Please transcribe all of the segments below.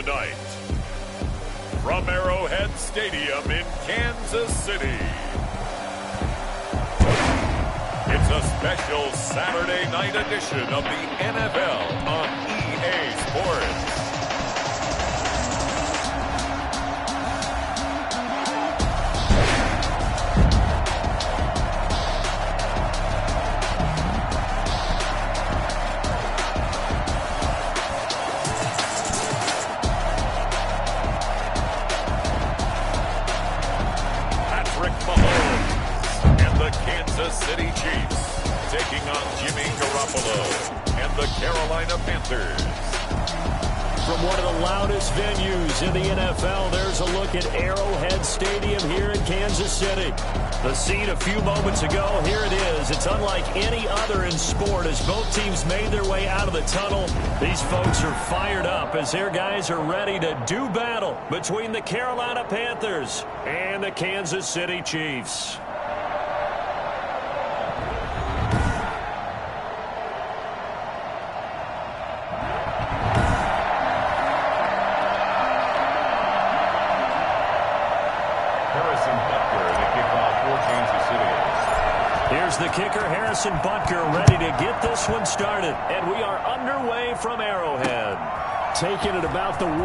tonight. From Arrowhead Stadium in Kansas City, it's a special Saturday night edition of the NFL on EA Sports. City Chiefs taking on Jimmy Garoppolo and the Carolina Panthers. From one of the loudest venues in the NFL, there's a look at Arrowhead Stadium here in Kansas City. The scene a few moments ago, here it is. It's unlike any other in sport as both teams made their way out of the tunnel. These folks are fired up as their guys are ready to do battle between the Carolina Panthers and the Kansas City Chiefs. Here's the kicker, Harrison Butker, ready to get this one started. And we are underway from Arrowhead. Taking it about the 1.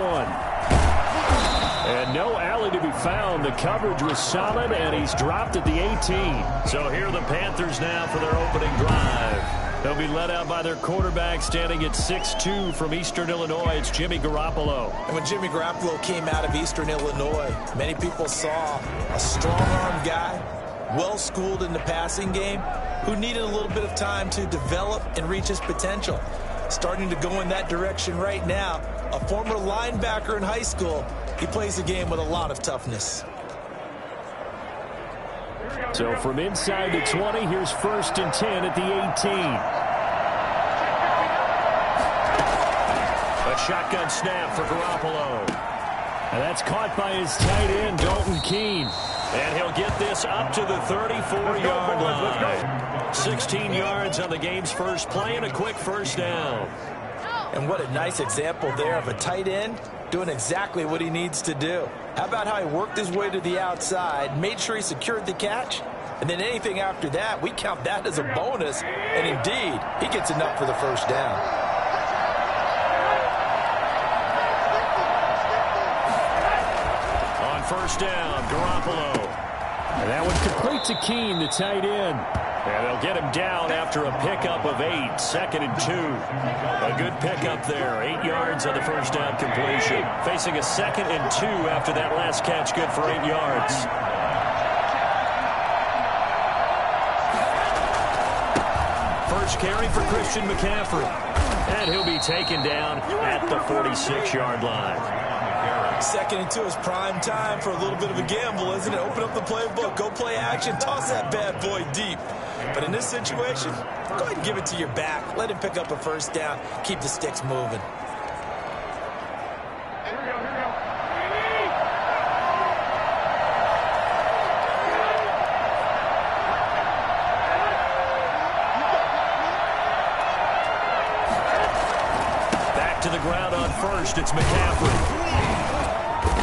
And no alley to be found. The coverage was solid, and he's dropped at the 18. So here are the Panthers now for their opening drive. They'll be led out by their quarterback standing at 6'2" from Eastern Illinois. It's Jimmy Garoppolo. And when Jimmy Garoppolo came out of Eastern Illinois, many people saw a strong-arm guy, well-schooled in the passing game, who needed a little bit of time to develop and reach his potential. Starting to go in that direction right now. A former linebacker in high school, he plays the game with a lot of toughness. So from inside the 20, here's 1st and 10 at the 18. A shotgun snap for Garoppolo. And that's caught by his tight end, Dalton Keene. And he'll get this up to the 34-yard line. 16 yards on the game's first play and a quick first down. And what a nice example there of a tight end doing exactly what he needs to do. How about how he worked his way to the outside, made sure he secured the catch, and then anything after that, we count that as a bonus. And indeed, he gets enough for the first down. On first down, Garoppolo. And that one complete to Keene, the tight end. And they'll get him down after a pickup of 8, 2nd and 2. A good pickup there, 8 yards on the first down completion. Facing a 2nd and 2 after that last catch, good for 8 yards. First carry for Christian McCaffrey. And he'll be taken down at the 46-yard line. 2nd and 2 is prime time for a little bit of a gamble, isn't it? Open up the playbook, go play action, toss that bad boy deep. But in this situation, go ahead and give it to your back. Let him pick up a first down. Keep the sticks moving. Back to the ground on first. It's McCaffrey.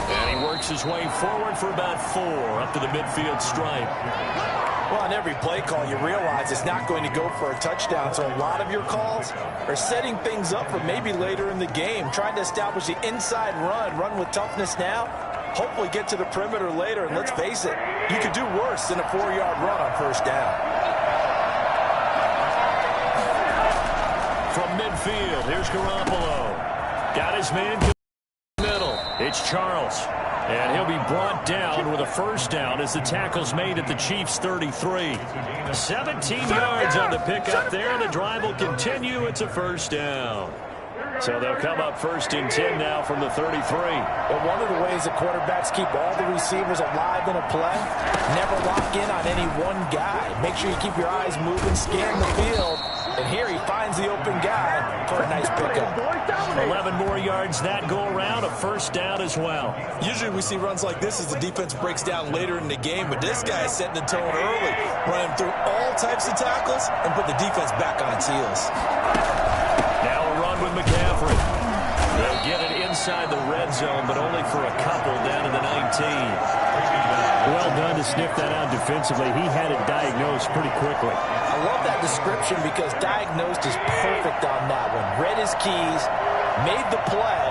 And he works his way forward for about 4 up to the midfield stripe. Well, on every play call, you realize it's not going to go for a touchdown. So a lot of your calls are setting things up for maybe later in the game, trying to establish the inside run with toughness now, hopefully get to the perimeter later. And let's face it, you could do worse than a 4-yard run on first down. From midfield, here's Garoppolo. Got his man to the middle. It's Charles. And he'll be brought down with a first down as the tackle's made at the Chiefs' 33. 17 yards on the pickup there. The drive will continue. It's a first down. So they'll come up 1st and 10 now from the 33. Well, one of the ways that quarterbacks keep all the receivers alive in a play, never lock in on any one guy. Make sure you keep your eyes moving, scan the field. And here he finds the open guy for a nice pickup. 11 more yards that go around, a first down as well. Usually we see runs like this as the defense breaks down later in the game, but this guy is setting the tone early, running through all types of tackles and put the defense back on its heels. Now a run with McCaffrey. They'll get it inside inside the red zone, but only for a couple down to the 19. Well done to sniff that out defensively. He had it diagnosed pretty quickly. I love that description because diagnosed is perfect on that one. Read his keys, made the play,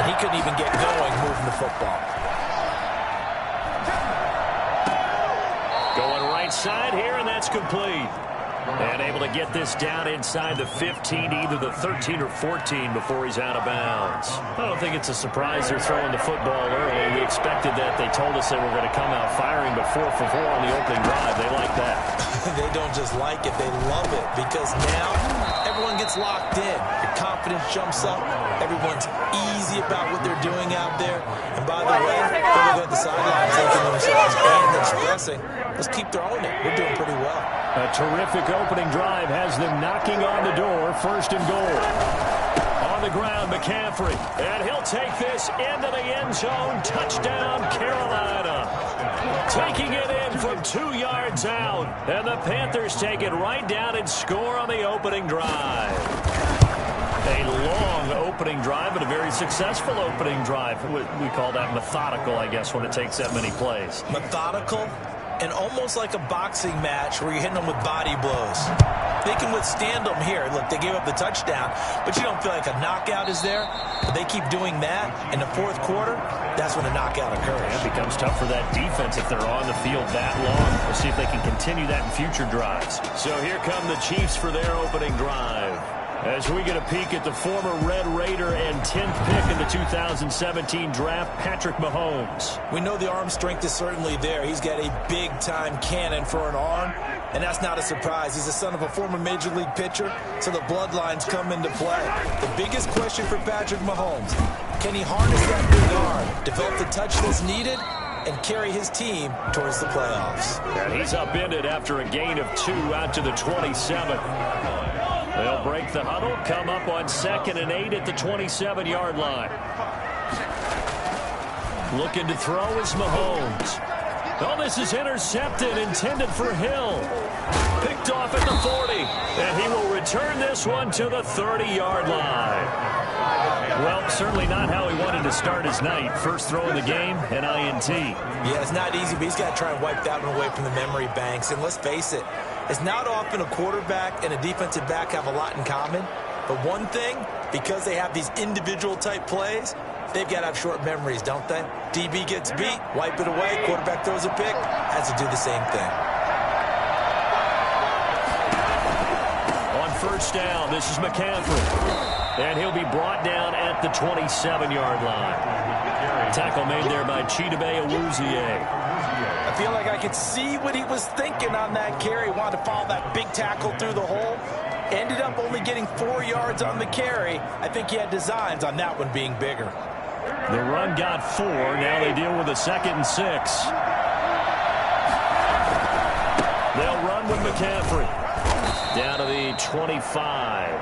and he couldn't even get going moving the football. Going right side here, and that's complete. And able to get this down inside the 15, either the 13 or 14 before he's out of bounds. I don't think it's a surprise they're throwing the football early. We expected that. They told us they were going to come out firing, but 4 for 4 on the opening drive. They like that. They don't just like it, they love it, because now everyone gets locked in. Your confidence jumps up. Everyone's easy about what they're doing out there. And by the way, they're looking at the sidelines thinking to themselves and expressing, let's keep throwing it. We're doing pretty well. A terrific opening drive has them knocking on the door. First and goal. On the ground, McCaffrey. And he'll take this into the end zone. Touchdown, Carolina. Taking it in from 2 yards out. And the Panthers take it right down and score on the opening drive. A long opening drive, but a very successful opening drive. We call that methodical, I guess, when it takes that many plays. Methodical and almost like a boxing match where you're hitting them with body blows. They can withstand them here. Look, they gave up the touchdown, but you don't feel like a knockout is there. But they keep doing that in the fourth quarter. That's when a knockout occurs. It becomes tough for that defense if they're on the field that long. We'll see if they can continue that in future drives. So here come the Chiefs for their opening drive. As we get a peek at the former Red Raider and 10th pick in the 2017 draft, Patrick Mahomes. We know the arm strength is certainly there. He's got a big-time cannon for an arm, and that's not a surprise. He's the son of a former Major League pitcher, so the bloodlines come into play. The biggest question for Patrick Mahomes, can he harness that big arm, develop the touch that's needed, and carry his team towards the playoffs? And he's upended after a gain of 2 out to the 27. They'll break the huddle, come up on 2nd and 8 at the 27-yard line. Looking to throw is Mahomes. Oh, this is intercepted, intended for Hill. Picked off at the 40, and he will return this one to the 30-yard line. Well, certainly not how he wanted to start his night. First throw of the game, an INT. Yeah, it's not easy, but he's got to try and wipe that one away from the memory banks. And let's face it, it's not often a quarterback and a defensive back have a lot in common. But one thing, because they have these individual type plays, they've got to have short memories, don't they? DB gets beat, wipe it away, quarterback throws a pick, has to do the same thing. On first down, this is McCaffrey. And he'll be brought down at the 27-yard line. Tackle made there by Chidobe Awuzie. I feel like I could see what he was thinking on that carry. Wanted to follow that big tackle through the hole. Ended up only getting 4 yards on the carry. I think he had designs on that one being bigger. The run got 4. Now they deal with a 2nd and 6. They'll run with McCaffrey. Down to the 25.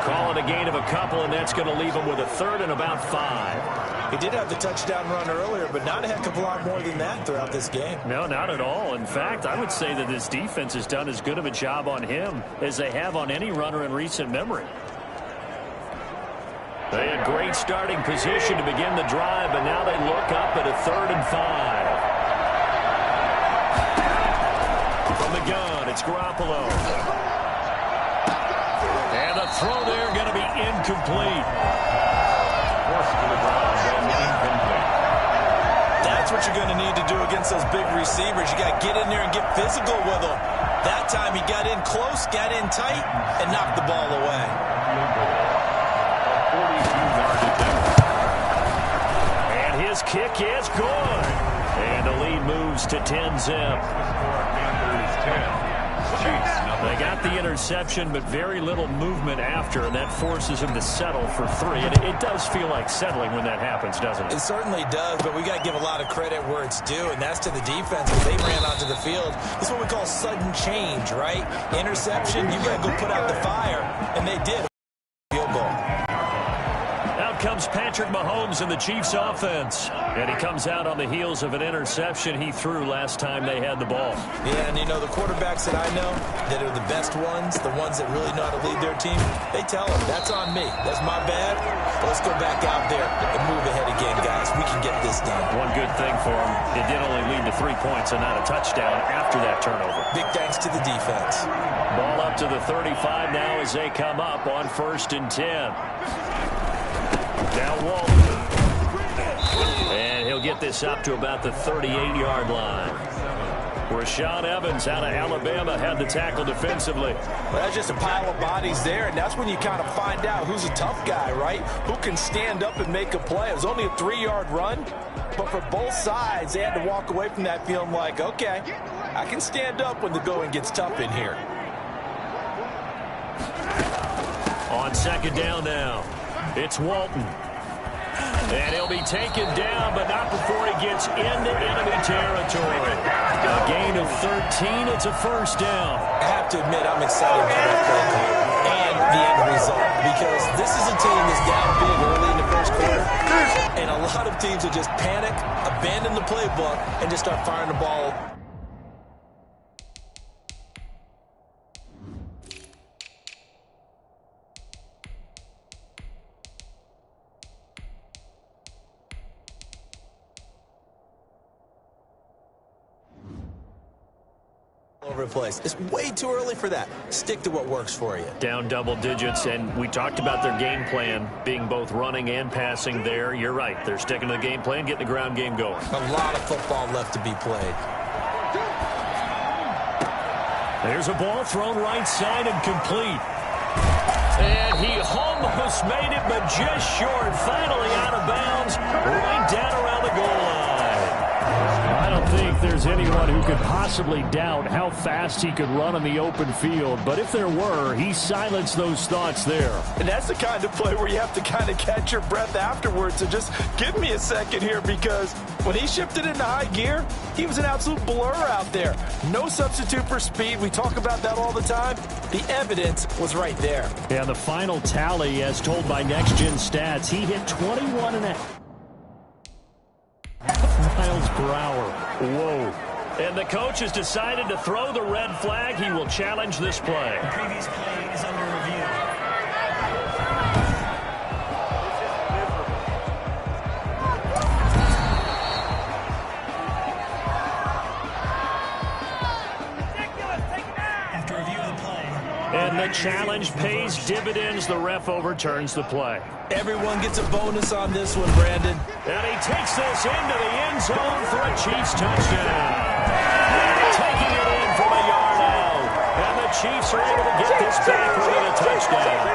Call it a gain of a couple, and that's going to leave him with a 3rd and about 5. He did have the touchdown run earlier, but not a heck of a lot more than that throughout this game. No, not at all. In fact, I would say that this defense has done as good of a job on him as they have on any runner in recent memory. They had great starting position to begin the drive, but now they look up at a 3rd and 5. From the gun, it's Garoppolo. And the throw there going to be incomplete. Forced to the ground and incomplete. That's what you're going to need to do against those big receivers. You got to get in there and get physical with them. That time he got in close, got in tight, and knocked the ball away. And his kick is good. And the lead moves to 10-zip. They got the interception, but very little movement after, and that forces him to settle for 3. And it does feel like settling when that happens, doesn't it? It certainly does, but we got to give a lot of credit where it's due, and that's to the defense when they ran onto the field. This is what we call sudden change, right? Interception, you got to go put out the fire, and they did. Field goal. Out comes Patrick Mahomes in the Chiefs offense. And he comes out on the heels of an interception he threw last time they had the ball. Yeah, and you know, the quarterbacks that I know that are the best ones, the ones that really know how to lead their team, they tell them, that's on me. That's my bad. Let's go back out there and move ahead again, guys. We can get this done. One good thing for him, it did only lead to 3 points and not a touchdown after that turnover. Big thanks to the defense. Ball up to the 35 now as they come up on 1st and 10. Now Walton. And he'll get this up to about the 38-yard line. Rashaan Evans out of Alabama had the tackle defensively. Well, that's just a pile of bodies there, and that's when you kind of find out who's a tough guy, right? Who can stand up and make a play. It was only a 3-yard run, but for both sides, they had to walk away from that feeling like, okay, I can stand up when the going gets tough in here. On 2nd down now, it's Walton. And he'll be taken down, but not before he gets into enemy territory. A gain of 13. It's a 1st down. I have to admit, I'm excited about that play call and the end result, because this is a team that's down big early in the 1st quarter, and a lot of teams will just panic, abandon the playbook, and just start firing the ball. Over the place. It's way too early for that. Stick to what works for you. Down double digits, and we talked about their game plan being both running and passing there. You're right. They're sticking to the game plan, getting the ground game going. A lot of football left to be played. There's a ball thrown right side and complete. And he almost made it, but just short. Finally out of bounds, right down around the goal line. I don't think there's anyone who could possibly doubt how fast he could run on the open field. But if there were, he silenced those thoughts there. And that's the kind of play where you have to kind of catch your breath afterwards. So just give me a second here, because when he shifted into high gear, he was an absolute blur out there. No substitute for speed. We talk about that all the time. The evidence was right there. Yeah, the final tally, as told by Next Gen Stats, he hit 21.5 miles per hour. Whoa. And the coach has decided to throw the red flag. He will challenge this play. The previous play is under review. After review of the play. And the challenge pays dividends. The ref overturns the play. Everyone gets a bonus on this one, Brandon. And he takes this into the end zone for a Chiefs touchdown. Taking it in from a yard out. And the Chiefs are able to get this back with a touchdown.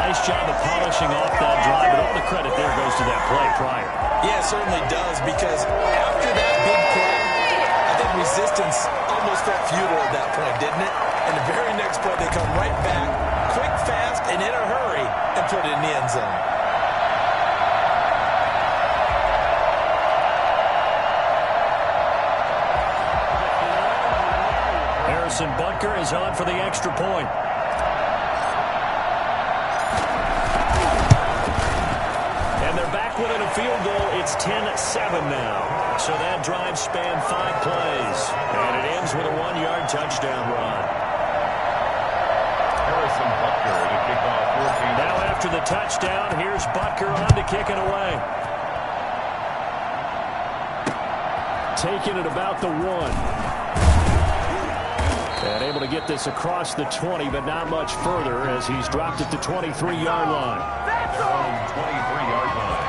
Nice job of polishing off that drive, but all the credit there goes to that play prior. Yeah, it certainly does, because after that big play, I think resistance almost felt futile at that point, didn't it? And the very next play, they come right back, quick, fast, and in a hurry, and put it in the end zone. Harrison Butker is on for the extra point. And they're back within a field goal. It's 10-7 now. So that drive spanned 5 plays. And it ends with a 1-yard touchdown run. Harrison Butker to kick off 14. Now after the touchdown, here's Butker on to kick it away. Taking it about the 1. And able to get this across the 20, but not much further as he's dropped it to 23-yard line. 23-yard line.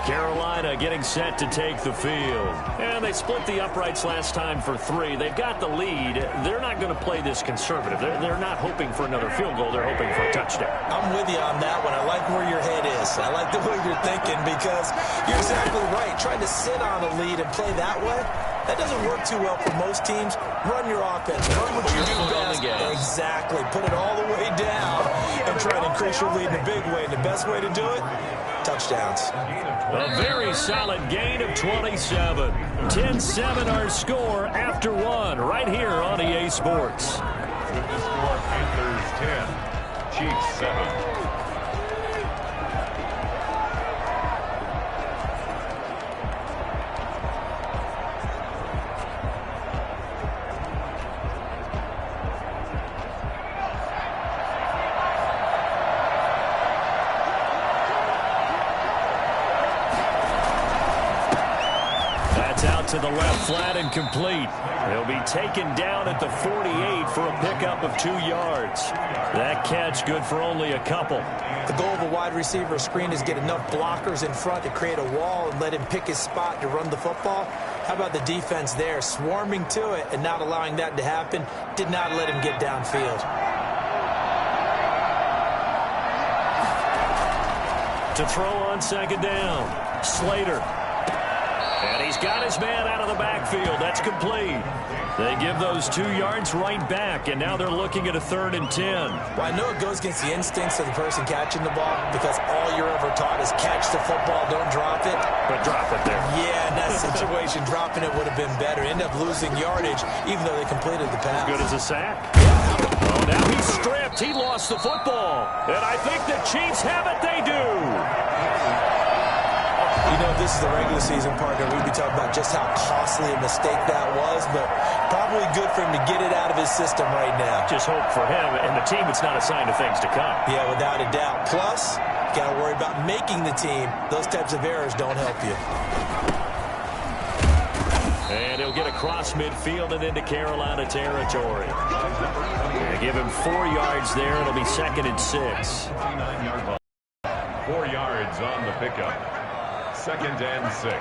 Carolina getting set to take the field. And they split the uprights last time for 3. They've got the lead. They're not going to play this conservative. They're not hoping for another field goal. They're hoping for a touchdown. I'm with you on that one. I like where your head is. I like the way you're thinking, because you're exactly right. Trying to sit on a lead and play that way, that doesn't work too well for most teams. Run your offense. Run what you do best. Exactly. Put it all the way down and try to increase your lead in a big way. And the best way to do it, touchdowns. A very solid gain of 27. 10-7 our score after 1 right here on EA Sports. With the score, Panthers 10, Chiefs 7. to the left flat and complete. He'll be taken down at the 48 for a pickup of 2 yards. That catch good for only a couple. The goal of a wide receiver screen is get enough blockers in front to create a wall and let him pick his spot to run the football. How about the defense there, swarming to it and not allowing that to happen? Did not let him get downfield. To throw on second down, Slater. And he's got his man out of the backfield. That's complete. They give those 2 yards right back, and now they're looking at a 3rd and 10. Well, I know it goes against the instincts of the person catching the ball because all you're ever taught is catch the football, don't drop it. But drop it there. Yeah, in that situation, dropping it would have been better. End up losing yardage, even though they completed the pass. As good as a sack. Oh, now he's stripped. He lost the football. And I think the Chiefs have it. They do. You know, this is the regular season, partner. We'd be talking about just how costly a mistake that was, but probably good for him to get it out of his system right now. Just hope for him and the team it's not a sign of things to come. Yeah, without a doubt. Plus, got to worry about making the team. Those types of errors don't help you. And he'll get across midfield and into Carolina territory. They give him 4 yards there. It'll be 2nd and 6. 4 yards on the pickup. 2nd and 6.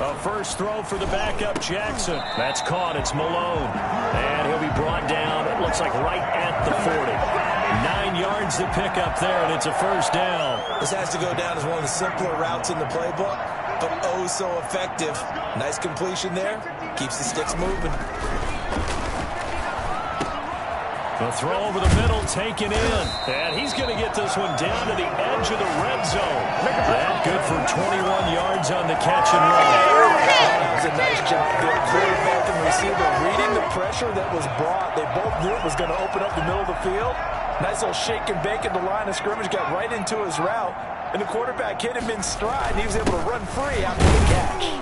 A first throw for the backup, Jackson. That's caught. It's Malone. And he'll be brought down, it looks like right at the 40. 9 yards to pick up there, and it's a first down. This has to go down as one of the simpler routes in the playbook, but oh so effective. Nice completion there. Keeps the sticks moving. The throw over the middle, taken in. And he's going to get this one down to the edge of the red zone. That good for 21 yards on the catch and run. That was a nice job there. Quarterback and receiver reading the pressure that was brought. They both knew it was going to open up the middle of the field. Nice little shake and bake at the line of scrimmage. Got right into his route. And the quarterback hit him in stride. And he was able to run free after the catch.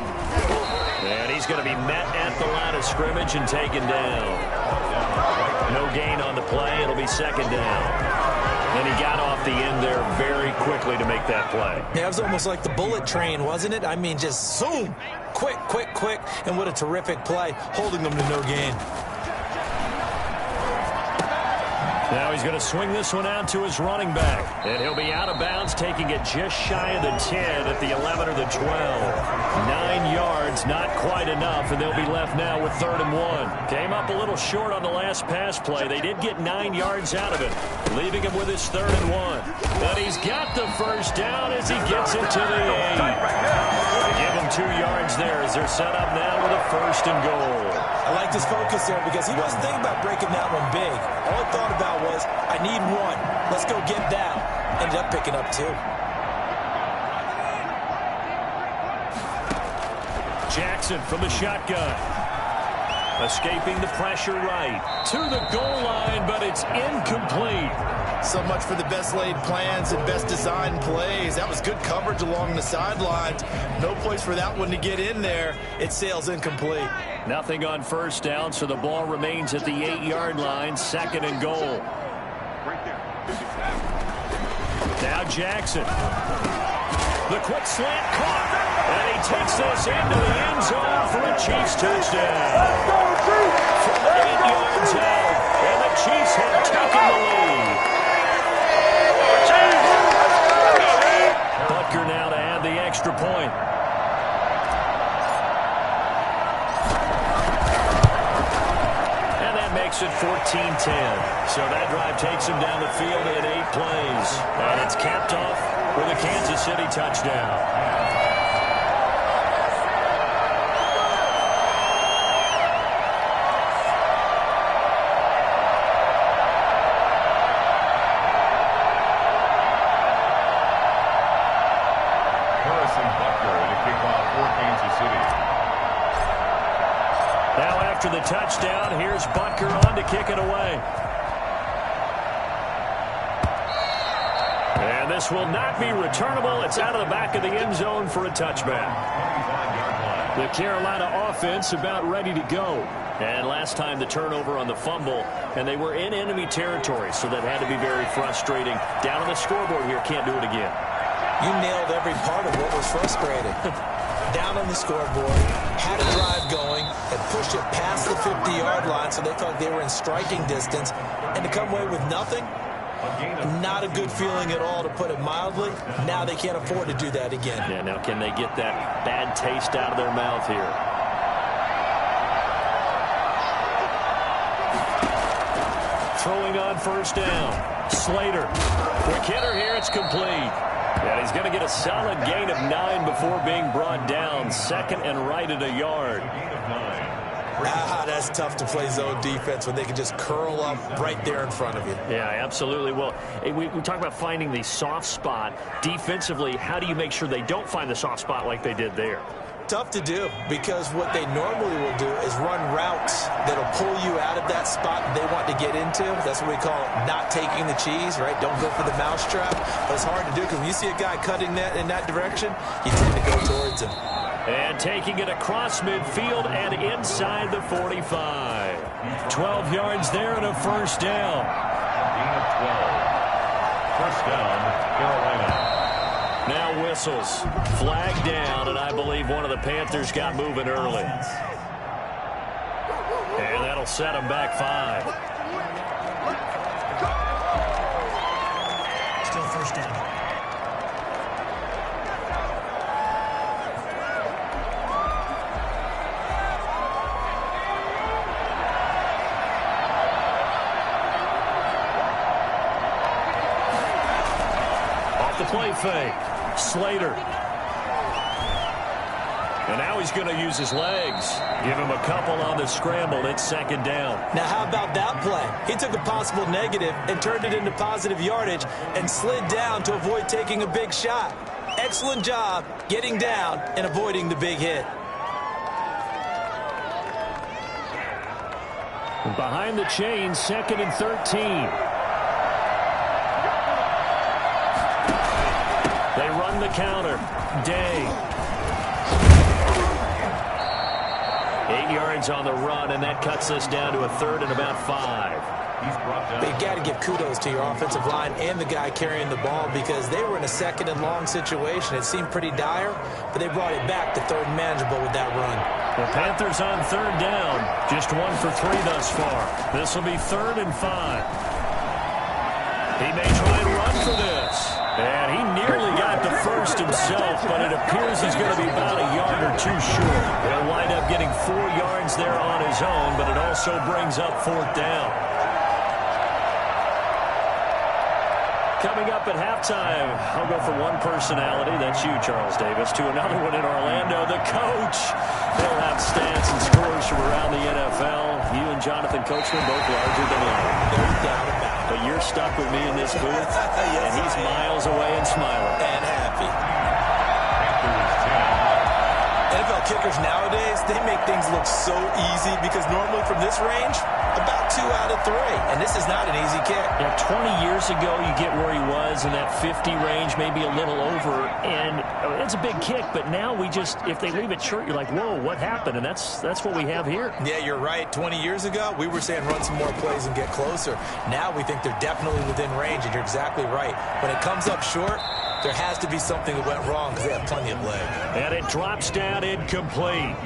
And he's going to be met at the line of scrimmage and taken down. No gain on the play. It'll be 2nd down. And he got off the end there very quickly to make that play. Yeah, it was almost like the bullet train, wasn't it? I mean, just zoom. Quick, quick, quick. And what a terrific play, holding them to no gain. Now he's going to swing this one out to his running back. And he'll be out of bounds, taking it just shy of the 10 at the 11 or the 12. 9 yards, not quite enough, and they'll be left now with 3rd and 1. Came up a little short on the last pass play. They did get 9 yards out of it, leaving him with his 3rd and 1. But he's got the first down as he gets it to the 8. Give him 2 yards there as they're set up now with a 1st and goal. I liked his focus there because he wasn't thinking about breaking that one big. All he thought about was, I need 1. Let's go get that. Ended up picking up 2. Jackson from the shotgun. Escaping the pressure right. To the goal line, but it's incomplete. So much for the best laid plans and best designed plays. That was good coverage along the sidelines. No place for that one to get in there. It sails incomplete. Nothing on first down, so the ball remains at the 8-yard line. 2nd and goal. Now Jackson. The quick slant caught. And he takes this into the end zone for a Chiefs touchdown. From 8 yards out. And the Chiefs have taken the lead. Butker now to add the extra point. And that makes it 14-10. So that drive takes him down the field in 8 plays. And it's capped off with a Kansas City touchdown. After the touchdown, here's Butker on to kick it away. And this will not be returnable. It's out of the back of the end zone for a touchback. The Carolina offense about ready to go. And last time the turnover on the fumble, and they were in enemy territory, so that had to be very frustrating. Down on the scoreboard here, can't do it again. You nailed every part of what was frustrating. down on the scoreboard, had a drive going, and pushed it past the 50-yard line so they thought they were in striking distance, and to come away with nothing, not a good feeling at all, to put it mildly. Now they can't afford to do that again. Yeah, now can they get that bad taste out of their mouth here? Throwing on first down. Slater. Quick hitter here. It's complete. And he's going to get a solid gain of 9 before being brought down. Second and right at a yard. That's tough to play zone defense when they can just curl up right there in front of you. Yeah, absolutely. Well, we talk about finding the soft spot. Defensively, how do you make sure they don't find the soft spot like they did there? Tough to do, because what they normally will do is run routes that'll pull you out of that spot they want to get into. That's what we call not taking the cheese, right? Don't go for the mousetrap. But it's hard to do, because when you see a guy cutting that in that direction, you tend to go towards him. And taking it across midfield and inside the 45. 12 yards there and a first down. Gain of 12. First down, Carolina. Now whistles. Flag down, and I believe one of the Panthers got moving early. And that'll set them back 5. Still first down. Off the play fake. Slater. And now he's going to use his legs. Give him a couple on the scramble. It's second down. Now, how about that play? He took a possible negative and turned it into positive yardage and slid down to avoid taking a big shot. Excellent job getting down and avoiding the big hit. Behind the chain, second and 13. They run the counter. Day. 8 yards on the run, and that cuts us down to a third and about 5. They've got to give kudos to your offensive line and the guy carrying the ball, because they were in a second and long situation. It seemed pretty dire, but they brought it back to third and manageable with that run. The Panthers on third down. Just 1 for 3 thus far. This will be third and 5. He may try and run for this. And he nearly got the first himself, but it appears he's going to be about a yard or 2 short. He'll wind up getting 4 yards there on his own, but it also brings up fourth down. Coming up at halftime, I'll go for one personality. That's you, Charles Davis, to another one in Orlando, the coach. They'll have stats and scores from around the NFL. You and Jonathan Coachman both larger than life. No doubt about it. But you're stuck with me in this booth, and he's miles away and smiling. And happy. NFL kickers nowadays, they make things look so easy, because normally from this range, about 2 out of 3. And this is not an easy kick. Yeah, 20 years ago, you get where he was in that 50 range, maybe a little over, and it's a big kick. But now we just, if they leave it short, you're like, whoa, what happened? And that's what we have here. Yeah, you're right. 20 years ago, we were saying run some more plays and get closer. Now we think they're definitely within range, and you're exactly right. When it comes up short, there has to be something that went wrong, because they have plenty of leg. And it drops down incomplete.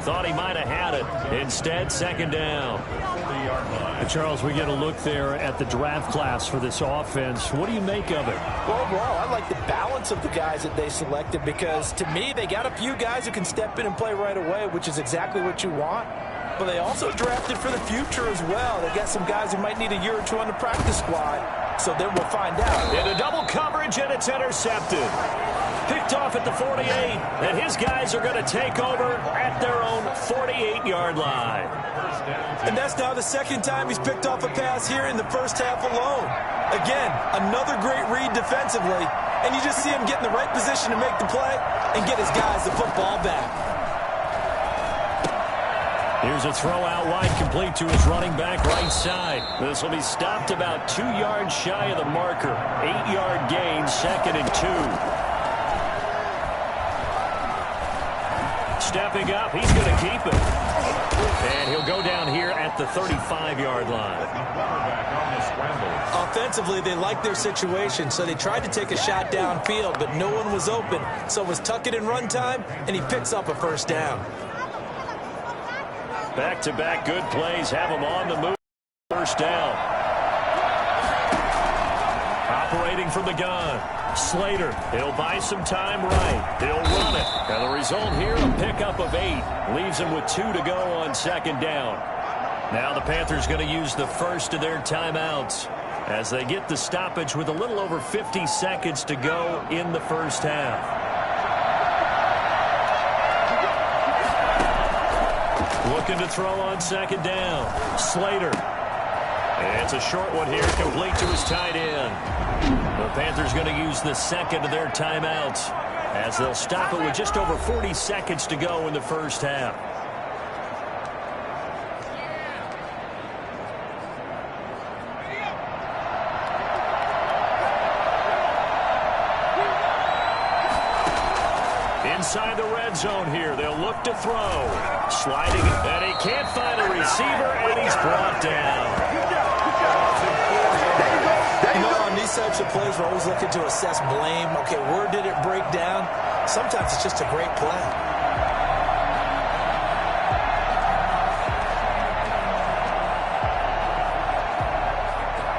Thought he might have had it. Instead, second down. Charles, we get a look there at the draft class for this offense. What do you make of it? Well, overall, I like the balance of the guys that they selected, because to me, they got a few guys who can step in and play right away, which is exactly what you want. But they also drafted for the future as well. They got some guys who might need a year or 2 on the practice squad. So then we'll find out. In a double coverage, and it's intercepted. Picked off at the 48, and his guys are going to take over at their own 48-yard line. And that's now the second time he's picked off a pass here in the first half alone. Again, another great read defensively, and you just see him get in the right position to make the play and get his guys the football back. Here's a throw out wide, complete to his running back right side. This will be stopped about 2 yards shy of the marker. 8-yard gain, second and 2. Stepping up, he's going to keep it. And he'll go down here at the 35-yard line. Offensively, they liked their situation, so they tried to take a shot downfield, but no one was open. So it was tuck it in run time, and he picks up a first down. Back-to-back good plays have him on the move. First down. Operating from the gun. Slater, he'll buy some time right. He'll run it. And the result here, a pickup of 8. Leaves him with 2 to go on second down. Now the Panthers going to use the first of their timeouts as they get the stoppage with a little over 50 seconds to go in the first half. Looking to throw on second down. Slater. And it's a short one here, complete to his tight end. The Panthers going to use the second of their timeouts as they'll stop it with just over 40 seconds to go in the first half. Inside the red zone here, they'll look to throw. Sliding, and he can't find a receiver, and he's brought down. You know, on these types of plays, we're always looking to assess blame. Okay, where did it break down? Sometimes it's just a great play.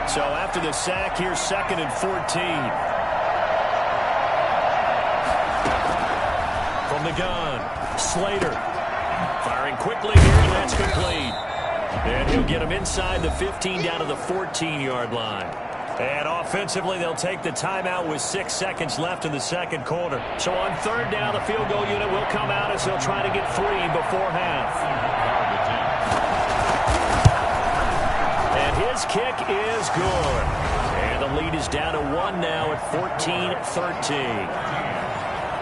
So after the sack, here's 2nd and 14. From the gun, Slater. Firing quickly here, and that's complete. And he'll get him inside the 15 down to the 14-yard line. And offensively, they'll take the timeout with 6 seconds left in the second quarter. So on third down, the field goal unit will come out as they'll try to get 3 before half. And his kick is good. And the lead is down to 1 now at 14-13.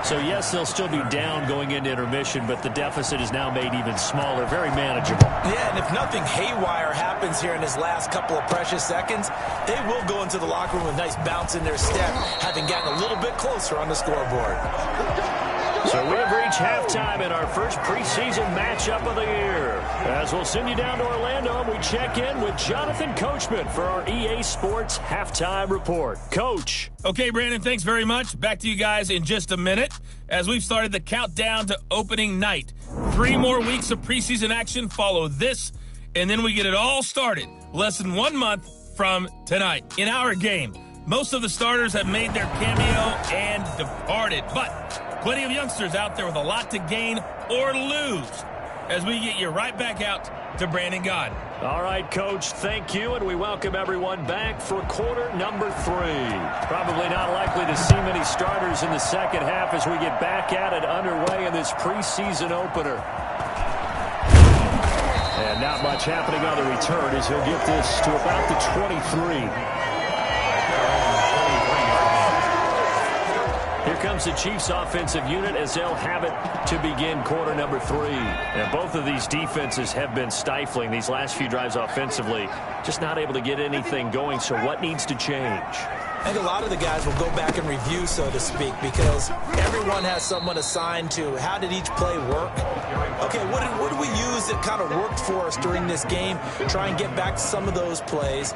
So, yes, they'll still be down going into intermission, but the deficit is now made even smaller, very manageable. Yeah, and if nothing haywire happens here in his last couple of precious seconds, they will go into the locker room with a nice bounce in their step, having gotten a little bit closer on the scoreboard. So we have reached halftime in our first preseason matchup of the year. As we'll send you down to Orlando, we check in with Jonathan Coachman for our EA Sports Halftime Report. Coach. Okay, Brandon, thanks very much. Back to you guys in just a minute as we've started the countdown to opening night. 3 more weeks of preseason action follow this, and then we get it all started less than 1 month from tonight. In our game, most of the starters have made their cameo and departed, but plenty of youngsters out there with a lot to gain or lose as we get you right back out to Brandon God. All right, Coach, thank you, and we welcome everyone back for quarter number 3. Probably not likely to see many starters in the second half as we get back at it underway in this preseason opener. And not much happening on the return as he'll get this to about the 23. Here comes the Chiefs offensive unit as they'll have it to begin quarter number 3. And both of these defenses have been stifling these last few drives offensively. Just not able to get anything going, so what needs to change? I think a lot of the guys will go back and review, so to speak, because everyone has someone assigned to how did each play work. Okay, what did we use that kind of worked for us during this game? Try and get back to some of those plays.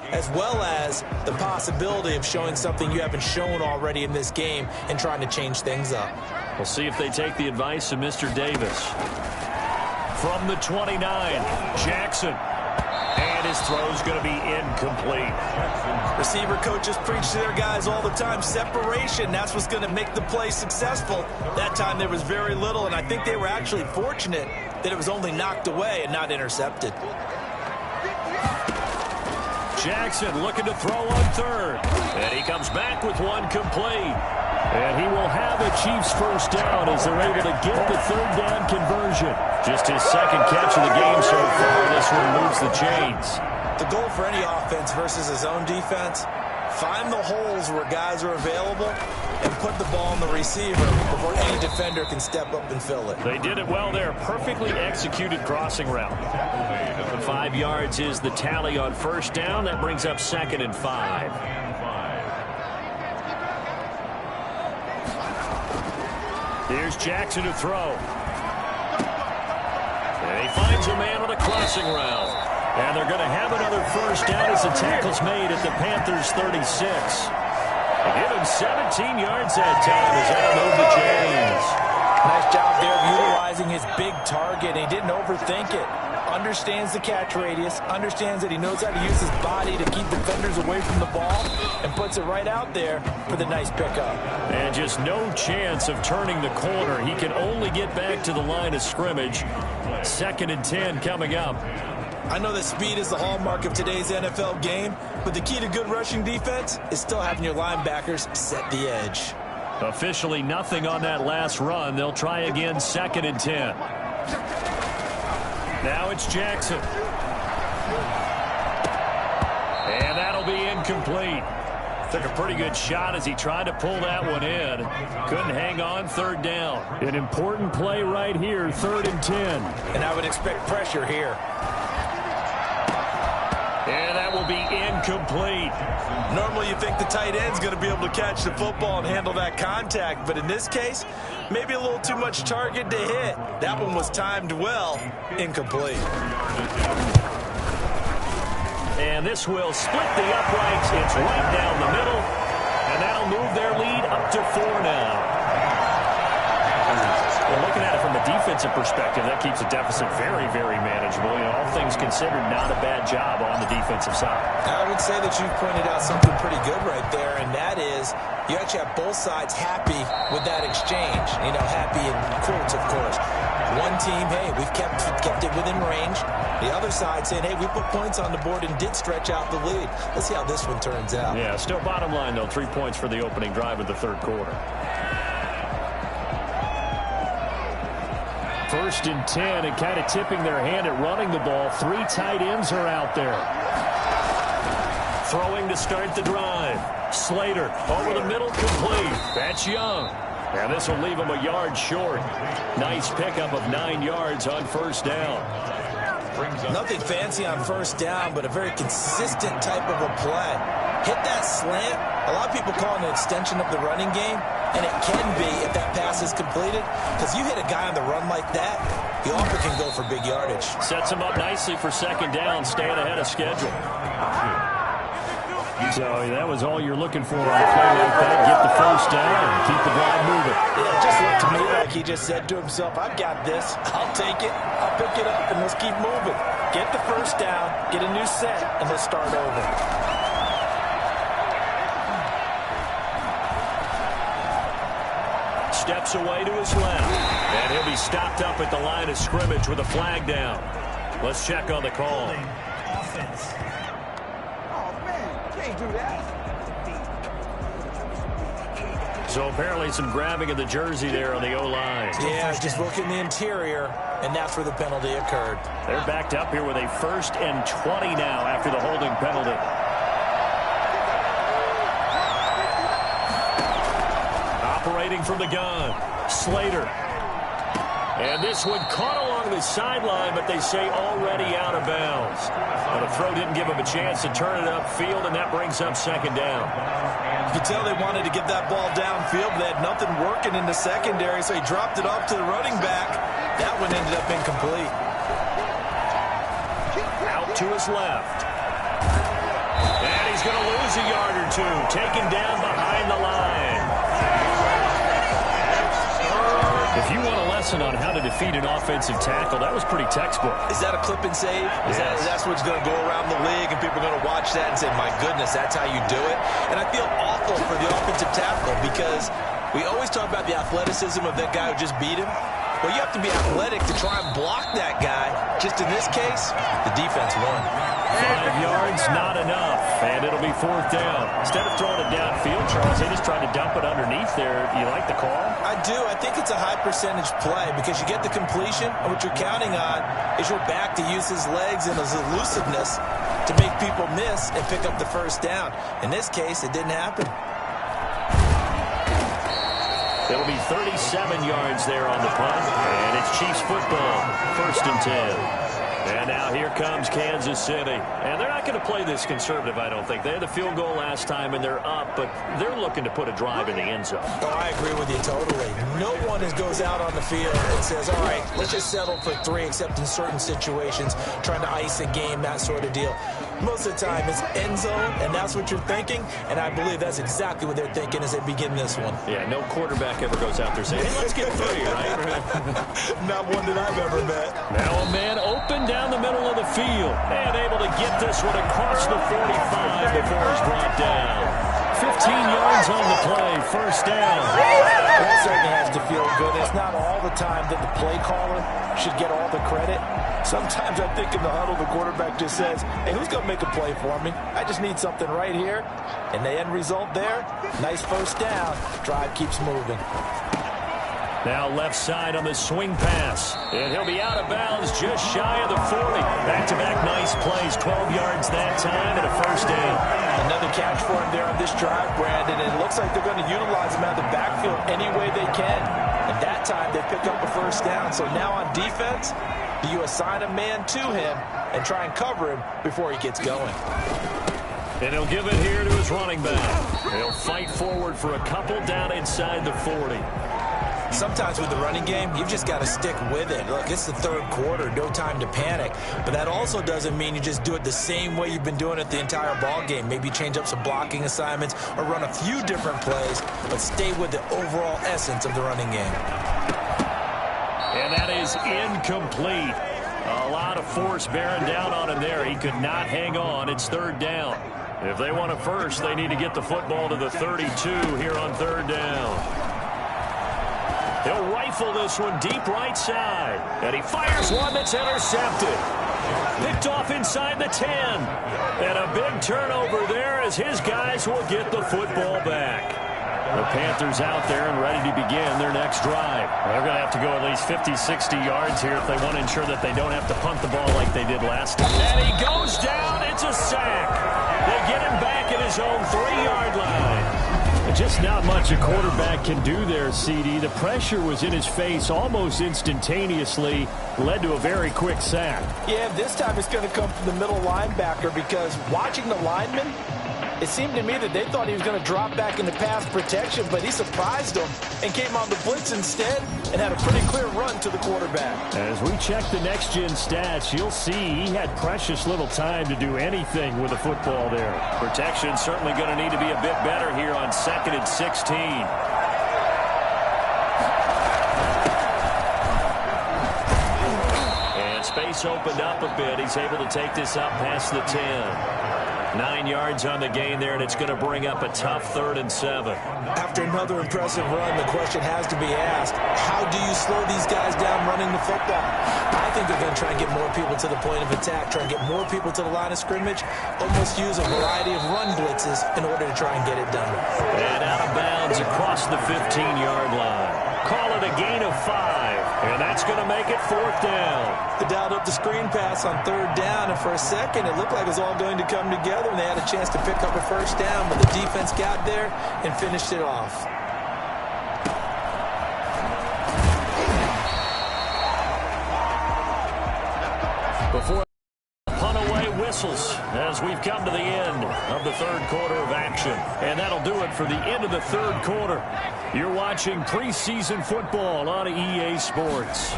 As well as the possibility of showing something you haven't shown already in this game and trying to change things up. We'll see if they take the advice of Mr. Davis. From the 29, Jackson. And his throw's going to be incomplete. Receiver coaches preach to their guys all the time. Separation, that's what's going to make the play successful. That time there was very little, and I think they were actually fortunate that it was only knocked away and not intercepted. Jackson looking to throw on third. And he comes back with one complete. And he will have a Chiefs first down as they're able to get the third down conversion. Just his second catch of the game so far. This one moves the chains. The goal for any offense versus his own defense, Find the holes where guys are available and put the ball on the receiver before any defender can step up and fill it. They did it well there. Perfectly executed crossing route. 5 yards is the tally on first down. That brings up 2nd and 5. Here's Jackson to throw. And he finds a man on a crossing route. And they're going to have another first down as the tackle's made at the Panthers' 36. They give him 17 yards that time as that'll move to James. Nice job there of utilizing his big target. He didn't overthink it. Understands the catch radius, understands that he knows how to use his body to keep defenders away from the ball, and puts it right out there for the nice pickup. And just no chance of turning the corner. He can only get back to the line of scrimmage. 2nd and 10 coming up. I know that speed is the hallmark of today's NFL game, but the key to good rushing defense is still having your linebackers set the edge. Officially nothing on that last run. They'll try again 2nd and 10. Now it's Jackson. And that'll be incomplete. Took a pretty good shot as he tried to pull that one in. Couldn't hang on 3rd down. An important play right here, 3rd and 10. And I would expect pressure here. And that will be incomplete. Normally you think the tight end's going to be able to catch the football and handle that contact, but in this case, maybe a little too much target to hit. That one was timed well. Incomplete. And this will split the uprights. It's right down the middle. And that'll move their lead up to 4 now. Well, looking at it from a defensive perspective, that keeps the deficit very, very manageable. You know, all things considered, not a bad job on the defensive side. I would say that you've pointed out something pretty good right there, and that is you actually have both sides happy with that exchange. You know, happy in quotes, of course. One team, hey, we've kept it within range. The other side saying, hey, we put points on the board and did stretch out the lead. Let's see how this one turns out. Yeah, still bottom line, though, 3 points for the opening drive of the 3rd quarter. 1st and 10, and kind of tipping their hand at running the ball. 3 tight ends are out there. Throwing to start the drive. Slater over the middle, complete. That's Young. And this will leave him a yard short. Nice pickup of 9 yards on 1st down. Nothing fancy on 1st down, but a very consistent type of a play. Hit that slant. A lot of people call it an extension of the running game, and it can be if that pass is completed, because you hit a guy on the run like that, he often can go for big yardage. Sets him up nicely for 2nd down, staying ahead of schedule. So that was all you're looking for on a play like that. Get the 1st down and keep the drive moving. Yeah, it just looked to me like he just said to himself, I've got this. I'll take it. I'll pick it up, and let's keep moving. Get the 1st down, get a new set, and let's start over. Steps away to his left. And he'll be stopped up at the line of scrimmage with a flag down. Let's check on the call. Offense. So apparently some grabbing of the jersey there on the O-line. Yeah, just look in the interior, and that's where the penalty occurred. They're backed up here with a 1st and 20 now after the holding penalty. Operating from the gun, Slater. And this one caught along the sideline, but they say already out of bounds. But a throw didn't give him a chance to turn it upfield, and that brings up 2nd down. You could tell they wanted to get that ball downfield, but they had nothing working in the secondary, so he dropped it off to the running back. That one ended up incomplete. Out to his left. And he's going to lose a yard or 2, taken down behind the line. If you want a lesson on how to defeat an offensive tackle, that was pretty textbook. Is that a clip and save? That's what's going to go around the league, and people are going to watch that and say, my goodness, that's how you do it? And I feel awful for the offensive tackle because we always talk about the athleticism of that guy who just beat him. Well, you have to be athletic to try and block that guy. Just in this case, the defense won. 5 yards, not enough, and it'll be 4th down. Instead of throwing it downfield, Charles, they just tried to dump it underneath there. You like the call? I do. I think it's a high-percentage play because you get the completion, and what you're counting on is your back to use his legs and his elusiveness to make people miss and pick up the first down. In this case, it didn't happen. It'll be 37 yards there on the punt, and it's Chiefs football, 1st and 10. And now here comes Kansas City. And they're not going to play this conservative, I don't think. They had the field goal last time, and they're up, but they're looking to put a drive in the end zone. Oh, I agree with you totally. No one goes out on the field and says, all right, let's just settle for 3, except in certain situations, trying to ice a game, that sort of deal. Most of the time, it's end zone, and that's what you're thinking, and I believe that's exactly what they're thinking as they begin this one. Yeah, no quarterback ever goes out there saying, hey, let's get 3, right? Not one that I've ever met. Now a man open down the middle of the field and able to get this one across the 45 before he's brought down. 15 yards on the play, 1st down. That certainly has to feel good. It's not all the time that the play caller should get all the credit. Sometimes I think in the huddle, the quarterback just says, hey, who's going to make a play for me? I just need something right here. And the end result there, nice 1st down. Drive keeps moving. Now left side on the swing pass. And he'll be out of bounds just shy of the 40. Back-to-back nice plays, 12 yards that time and a 1st down. Another catch for him there on this drive, Brandon. And it looks like they're going to utilize him out of the backfield any way they can. And that time they pick up a 1st down. So now on defense, you assign a man to him and try and cover him before he gets going. And he'll give it here to his running back. He'll fight forward for a couple down inside the 40. Sometimes with the running game, you've just got to stick with it. Look, it's the 3rd quarter, no time to panic. But that also doesn't mean you just do it the same way you've been doing it the entire ball game. Maybe change up some blocking assignments or run a few different plays, but stay with the overall essence of the running game. And that is incomplete. A lot of force bearing down on him there. He could not hang on. It's 3rd down. If they want a first, they need to get the football to the 32 here on 3rd down. He'll rifle this one deep right side. And he fires one that's intercepted. Picked off inside the 10. And a big turnover there as his guys will get the football back. The Panthers out there and ready to begin their next drive. They're going to have to go at least 50, 60 yards here if they want to ensure that they don't have to punt the ball like they did last time. And he goes down. It's a sack. They get him back at his own 3-yard line. Just not much a quarterback can do there, CD. The pressure was in his face almost instantaneously, led to a very quick sack. Yeah, this time it's going to come from the middle linebacker because watching the lineman, it seemed to me that they thought he was going to drop back into pass protection, but he surprised them and came on the blitz instead and had a pretty clear run to the quarterback. As we check the next-gen stats, you'll see he had precious little time to do anything with the football there. Protection certainly going to need to be a bit better here on 2nd and 16. And space opened up a bit. He's able to take this up past the 10. 9 yards on the gain there, and it's going to bring up a tough 3rd and 7. After another impressive run, the question has to be asked, how do you slow these guys down running the football? I think they're going to try and get more people to the point of attack, try and get more people to the line of scrimmage, almost use a variety of run blitzes in order to try and get it done. And out of bounds across the 15-yard line. Call it a gain of 5, and that's going to make it 4th down. They dialed up the screen pass on 3rd down, and for a second it looked like it was all going to come together, and they had a chance to pick up a 1st down, but the defense got there and finished it off. Before punt away whistles as we've come to the end of the 3rd quarter of action. And that'll do it for the end of the 3rd quarter. You're watching preseason football on EA Sports.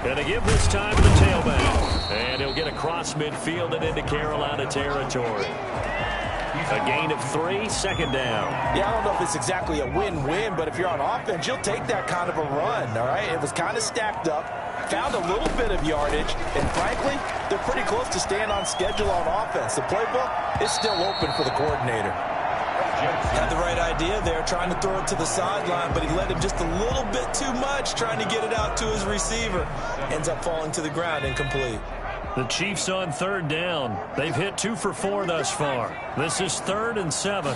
Going to give this time to the tailback. And he'll get across midfield and into Carolina territory. A gain of 3, 2nd down. Yeah, I don't know if it's exactly a win-win, but if you're on offense, you'll take that kind of a run, all right? It was kind of stacked up, found a little bit of yardage, and frankly, they're pretty close to staying on schedule on offense. The playbook is still open for the coordinator. Had the right idea there, trying to throw it to the sideline, but he let him just a little bit too much, trying to get it out to his receiver. Ends up falling to the ground incomplete. The Chiefs on 3rd down. They've hit 2 for 4 thus far. This is 3rd and 7.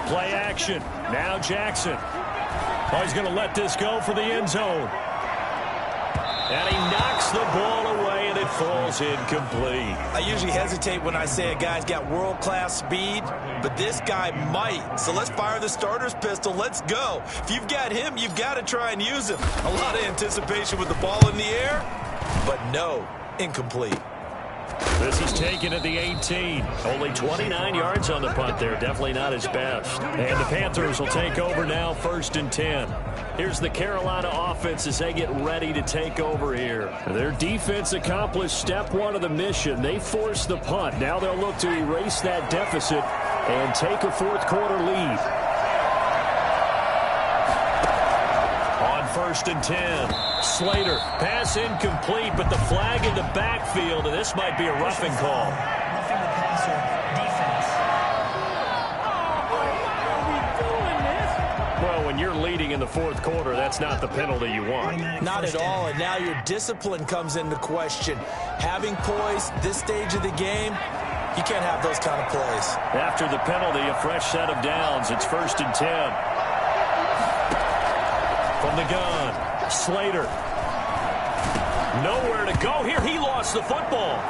Play action. Now Jackson. Oh, he's going to let this go for the end zone. And he knocks the ball away, and it falls incomplete. I usually hesitate when I say a guy's got world-class speed, but this guy might. So let's fire the starter's pistol. Let's go. If you've got him, you've got to try and use him. A lot of anticipation with the ball in the air, but no, incomplete. This he's taken at the 18. Only 29 yards on the punt there. Definitely not his best. And the Panthers will take over now, 1st and 10. Here's the Carolina offense as they get ready to take over here. Their defense accomplished step 1 of the mission. They forced the punt. Now they'll look to erase that deficit and take a 4th quarter lead. On 1st and 10. Slater, pass incomplete, but the flag in the backfield, and this might be a roughing call. Roughing the passer, defense. Well, when you're leading in the 4th quarter, that's not the penalty you want. Not at all, and now your discipline comes into question. Having poise this stage of the game, you can't have those kind of plays. After the penalty, a fresh set of downs. It's 1st and 10. From the gun, Slater. Nowhere to go here. He lost the football.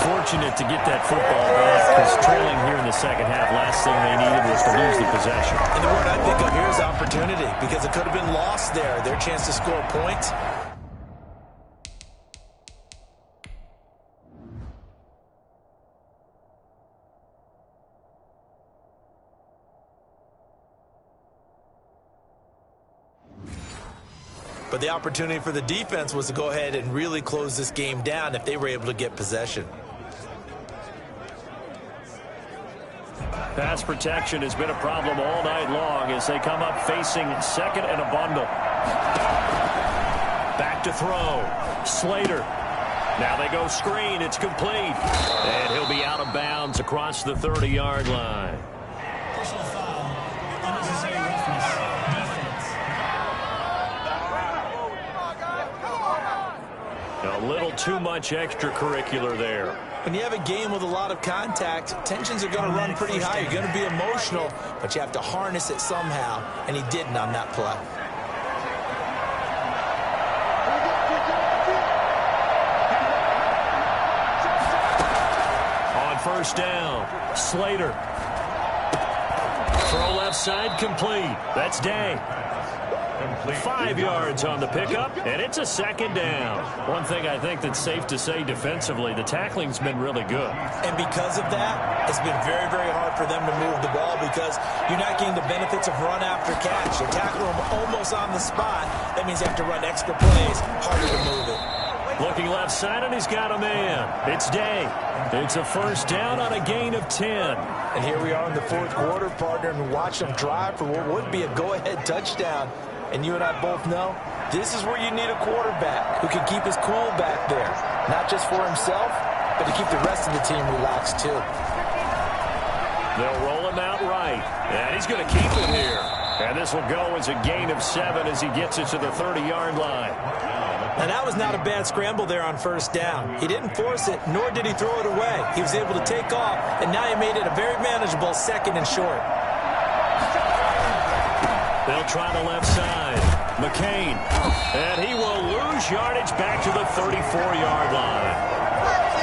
Fortunate to get that football back because trailing here in the second half, last thing they needed was to lose the possession. And the word I think of here is opportunity because it could have been lost there. Their chance to score points. But the opportunity for the defense was to go ahead and really close this game down if they were able to get possession. Pass protection has been a problem all night long as they come up facing 2nd and a bundle. Back to throw. Slater. Now they go screen. It's complete. And he'll be out of bounds across the 30-yard line. Personal foul, unnecessary roughness, defense. A little too much extracurricular there. When you have a game with a lot of contact, tensions are going to run pretty high. You're going to be emotional, but you have to harness it somehow, and he didn't on that play. On 1st down, Slater. Throw left side complete. That's Day. 5 yards on the pickup, and it's a 2nd down. One thing I think that's safe to say defensively, the tackling's been really good. And because of that, it's been very, very hard for them to move the ball because you're not getting the benefits of run after catch. You tackle them almost on the spot. That means you have to run extra plays, harder to move it. Looking left side, and he's got a man. It's Day. It's a 1st down on a gain of 10. And here we are in the 4th quarter, partner, and watch them drive for what would be a go-ahead touchdown. And you and I both know this is where you need a quarterback who can keep his cool back there. Not just for himself, but to keep the rest of the team relaxed too. They'll roll him out right. And he's going to keep it here. And this will go as a gain of 7 as he gets it to the 30-yard line. And that was not a bad scramble there on 1st down. He didn't force it, nor did he throw it away. He was able to take off, and now he made it a very manageable 2nd and short. They'll try the left side. McCain. And he will lose yardage back to the 34-yard line.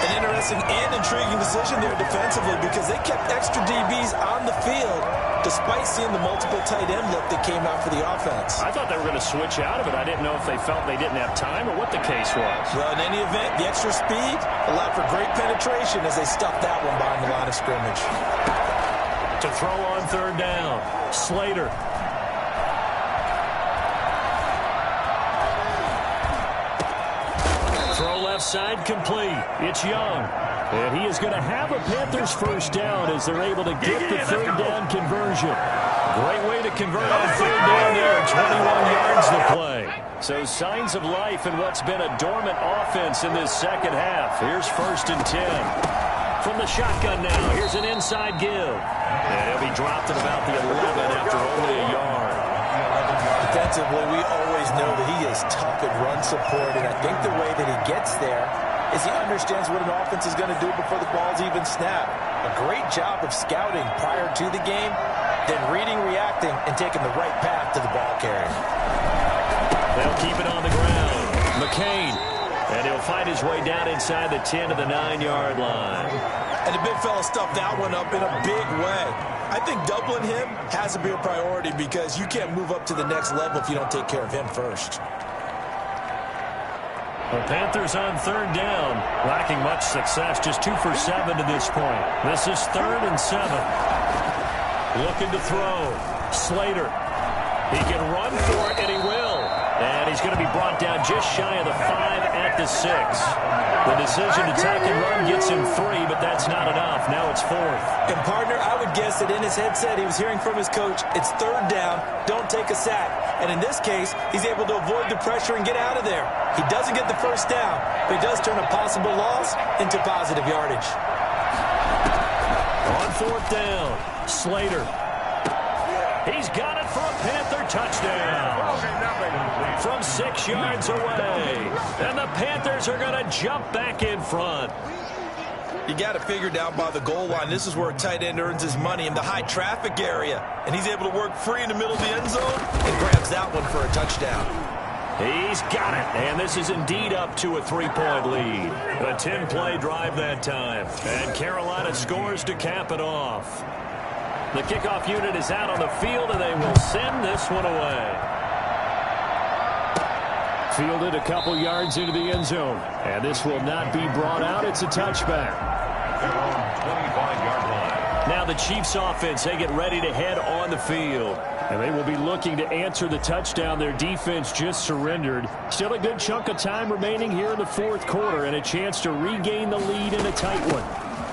An interesting and intriguing decision there defensively because they kept extra DBs on the field despite seeing the multiple tight end look that came out for the offense. I thought they were going to switch out of it. I didn't know if they felt they didn't have time or what the case was. Well, in any event, the extra speed allowed for great penetration as they stuffed that one behind the line of scrimmage. To throw on 3rd down, Slater. Side complete. It's Young. And he is going to have a Panthers 1st down as they're able to get the 3rd down conversion. Great way to convert on 3rd down there. 21 yards to play. So signs of life in what's been a dormant offense in this second half. Here's 1st and 10. From the shotgun now. Here's an inside give. And he'll be dropped at about the 11 after only a yard. Defensively, we always know that he is tough in run support, and I think the way that he gets there is he understands what an offense is going to do before the ball's even snapped. A great job of scouting prior to the game, then reading, reacting, and taking the right path to the ball carrier. They'll keep it on the ground. McCain. And he'll find his way down inside the 10 to the 9-yard line. And the big fella stuffed that one up in a big way. I think doubling him has to be a priority because you can't move up to the next level if you don't take care of him first. The Panthers on third down, lacking much success, just 2 for 7 to this point. This is 3rd and 7. Looking to throw. Slater. He can run for it, and he will. And he's going to be brought down just shy of the 5 at the 6. The decision to tack and run gets him 3, but that's not enough. Now it's 4th. And, partner, I would guess that in his headset he was hearing from his coach, it's 3rd down, don't take a sack. And in this case, he's able to avoid the pressure and get out of there. He doesn't get the first down, but he does turn a possible loss into positive yardage. On 4th down, Slater. He's got it for a Panther touchdown. From 6 yards away. And the Panthers are going to jump back in front. You got it figured out by the goal line. This is where a tight end earns his money in the high traffic area. And he's able to work free in the middle of the end zone and grabs that one for a touchdown. He's got it. And this is indeed up to a 3-point lead. A 10-play drive that time. And Carolina scores to cap it off. The kickoff unit is out on the field, and they will send this one away. Fielded a couple yards into the end zone. And this will not be brought out. It's a touchback. 25-yard line. Now the Chiefs offense, they get ready to head on the field. And they will be looking to answer the touchdown their defense just surrendered. Still a good chunk of time remaining here in the 4th quarter and a chance to regain the lead in a tight one.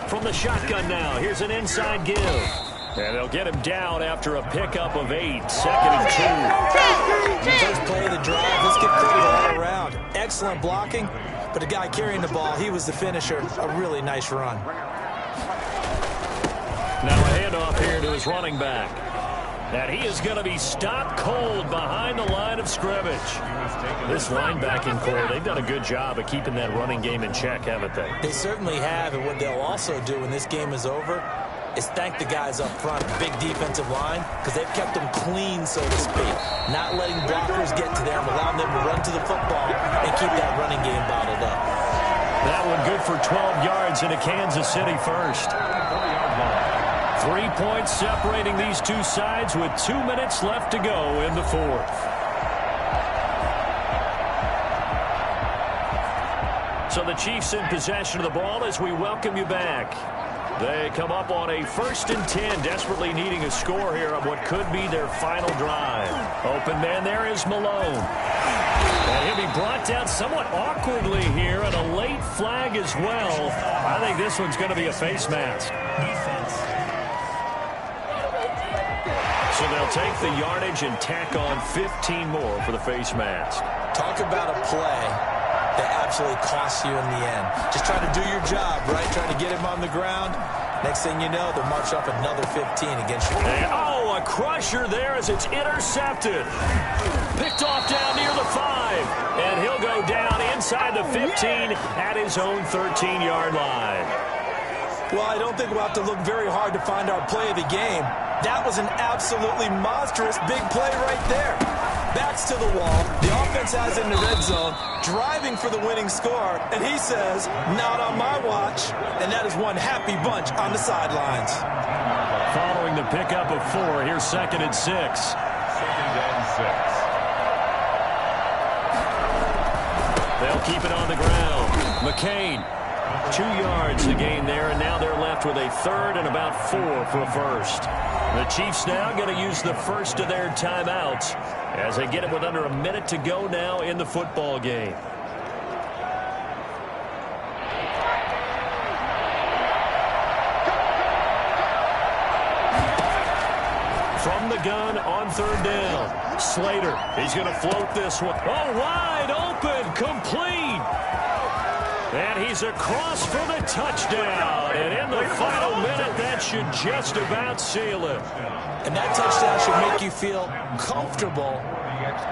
From the shotgun now, here's an inside give. And they'll get him down after a pickup of 8, 2nd and 2. First play of the drive, let's give credit all around. Excellent blocking, but the guy carrying the ball, he was the finisher. A really nice run. Now a handoff here to his running back. And he is going to be stopped cold behind the line of scrimmage. This linebacking core, they've done a good job of keeping that running game in check, haven't they? They certainly have, and what they'll also do when this game is over is thank the guys up front, big defensive line, because they've kept them clean, so to speak. Not letting blockers get to them, allowing them to run to the football and keep that running game bottled up. That one good for 12 yards into Kansas City first. 3 points separating these two sides with 2 minutes left to go in the 4th. So the Chiefs in possession of the ball as we welcome you back. They come up on a 1st and 10, desperately needing a score here on what could be their final drive. Open man there is Malone. And he'll be brought down somewhat awkwardly here, and a late flag as well. I think this one's going to be a face mask. Defense. So they'll take the yardage and tack on 15 more for the face mask. Talk about a play that absolutely costs you in the end. Just trying to do your job, right? Trying to get him on the ground. Next thing you know, they'll march up another 15 against you. And, a crusher there as it's intercepted. Picked off down near the 5. And he'll go down inside the 15 at his own 13-yard line. Well, I don't think we'll have to look very hard to find our play of the game. That was an absolutely monstrous big play right there. Backs to the wall. The offense has it in the red zone, driving for the winning score, and he says, not on my watch. And that is one happy bunch on the sidelines. Following the pickup of 4, here's 2nd and 6. 2nd and 6. They'll keep it on the ground. McCain, 2 yards to gain there, and now they're left with a 3rd and about 4 for a first. The Chiefs now going to use the first of their timeouts as they get it with under a minute to go now in the football game. From the gun on 3rd down, Slater. He's going to float this one. Oh, wide open, complete. And he's across for the touchdown. And in the final minute, that should just about seal it. And that touchdown should make you feel comfortable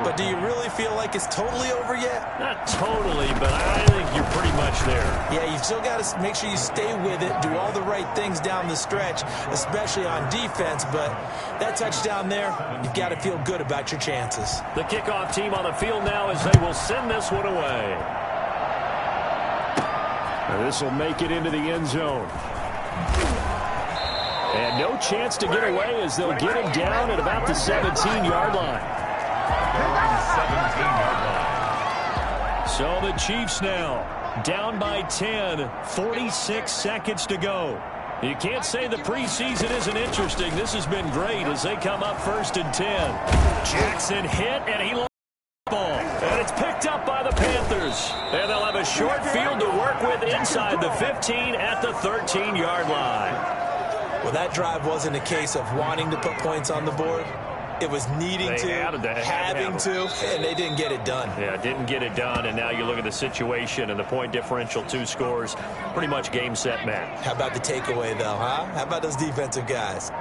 But do you really feel like it's totally over yet? Not totally, but I think you're pretty much there. Yeah, you've still got to make sure you stay with it, do all the right things down the stretch, especially on defense. But that touchdown there, you've got to feel good about your chances. The kickoff team on the field now as they will send this one away. And this will make it into the end zone. And no chance to get away as they'll get him down at about the 17-yard line. So the Chiefs now down by 10, 46 seconds to go. You can't say the preseason isn't interesting. This has been great as they come up 1st and 10. Jackson hit, and he lost the ball. And it's picked up by the Panthers. And they'll have a short field to work with inside the 15 at the 13-yard line. Well, that drive wasn't a case of wanting to put points on the board. It was needing to, having to, and they didn't get it done. Yeah, didn't get it done, and now you look at the situation and the point differential, 2 scores, pretty much game, set, match. How about the takeaway, though, huh? How about those defensive guys?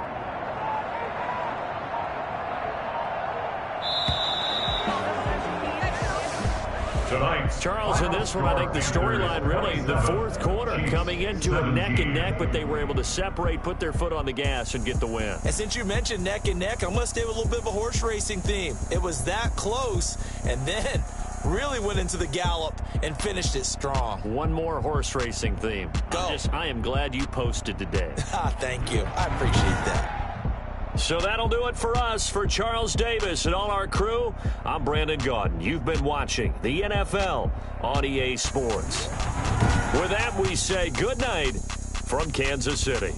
Charles, in this one, I think the storyline really, the 4th quarter, coming into it neck and neck, but they were able to separate, put their foot on the gas, and get the win. And since you mentioned neck and neck, I'm going to stay with a little bit of a horse racing theme. It was that close, and then really went into the gallop and finished it strong. One more horse racing theme. Go. I am glad you posted today. Thank you. I appreciate that. So that'll do it for us. For Charles Davis and all our crew, I'm Brandon Gaudin. You've been watching the NFL on EA Sports. With that, we say good night from Kansas City.